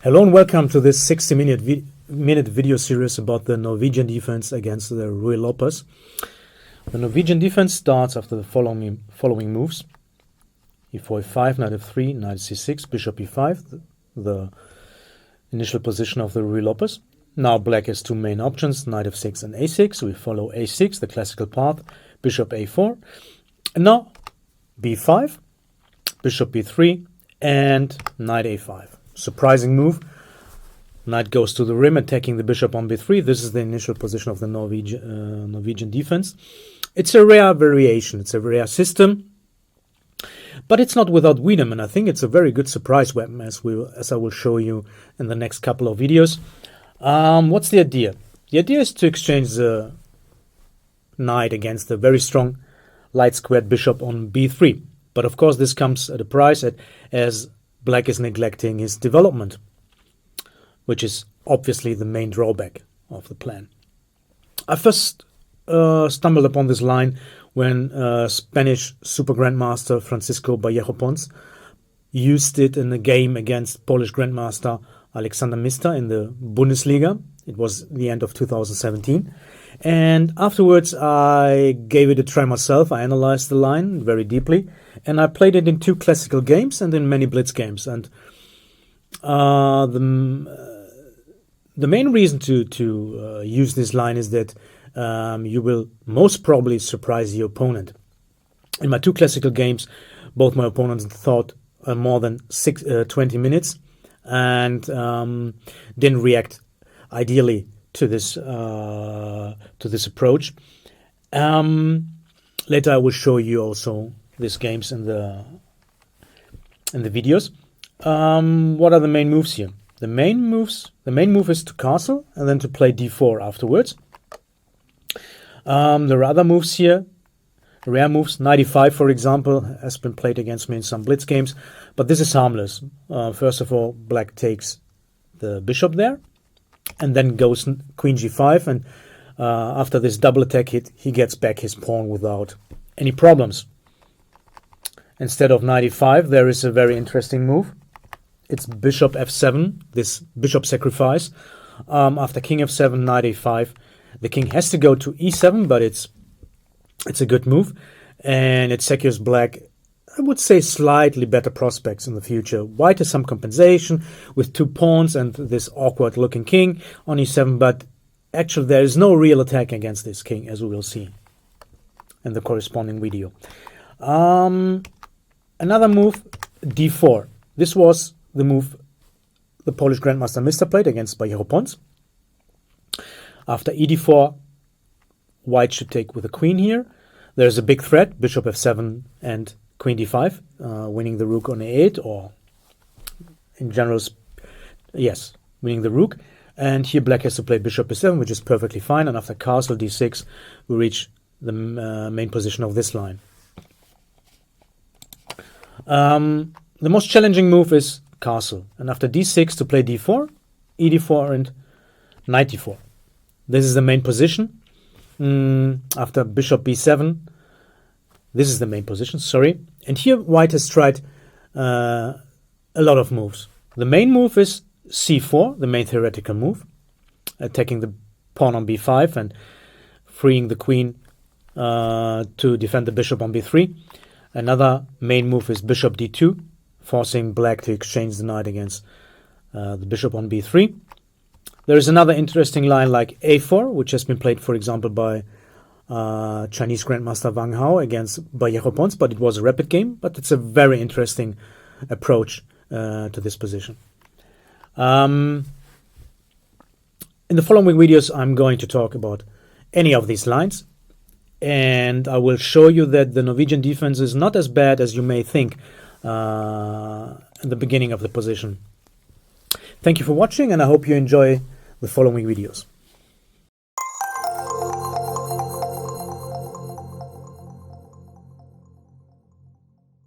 Hello and welcome to this 60-minute video series about the Norwegian defense against the Rui Lopez. The Norwegian defense starts after the following moves: e4, e5, knight f3, knight c6, bishop e5, the initial position of the Rui Lopez. Now black has two main options, knight f6 and a6. We follow a6, the classical path, bishop a4. And now b5, bishop b3, and knight a5. Surprising move. Knight goes to the rim, attacking the bishop on b3. This is the initial position of the Norwegian defense. It's a rare variation. It's a rare system, but it's not without freedom, and I think it's a very good surprise weapon, as I will show you in the next couple of videos. What's the idea? The idea is to exchange the knight against the very strong light squared bishop on b3. But of course, this comes at a price, as black is neglecting his development, which is obviously the main drawback of the plan. I first stumbled upon this line when Spanish super grandmaster Francisco Vallejo Pons used it in a game against Polish grandmaster Alexander Mista in the Bundesliga. It was the end of 2017. And afterwards I gave it a try myself. I analyzed the line very deeply, and I played it in two classical games and in many blitz games. And the main reason to use this line is that you will most probably surprise your opponent. In my two classical games, both my opponents thought more than 20 minutes and didn't react ideally to this approach. Later I will show you also these games in the videos. What are the main moves here? The main move is to castle and then to play d4 afterwards. There are other moves here, rare moves. Knight e5, for example, has been played against me in some blitz games, but this is harmless. First of all, black takes the bishop there, and then goes queen g5, and after this double attack hit, he gets back his pawn without any problems. Instead of knight e5, there is a very interesting move. It's bishop f7, this bishop sacrifice. After king f7, knight a5, the king has to go to e7, but it's a good move, and it secures black, I would say, slightly better prospects in the future. White has some compensation with two pawns and this awkward looking king on e7, but actually there is no real attack against this king, as we will see in the corresponding video. Another move, d4. This was the move the Polish grandmaster Mista played against Vallejo Pons. After ed4, white should take with a queen here. There's a big threat, bishop f7 and queen d5, winning the rook on a8, or in general, yes, winning the rook. And here black has to play bishop e7, which is perfectly fine. And after castle d6, we reach the main position of this line. The most challenging move is castle, and after d6 to play d4, ed4, and knight d4. This is the main position. After bishop b7, this is the main position, sorry. And here white has tried a lot of moves. The main move is c4, the main theoretical move, attacking the pawn on b5 and freeing the queen to defend the bishop on b3. Another main move is bishop d2, forcing black to exchange the knight against the bishop on b3. There is another interesting line like a4, which has been played, for example, by Chinese grandmaster Wang Hao against Vallejo Pons, but it was a rapid game. But it's a very interesting approach to this position. In the following videos, I'm going to talk about any of these lines, and I will show you that the Norwegian defense is not as bad as you may think in the beginning of the position. Thank you for watching, and I hope you enjoy the following videos.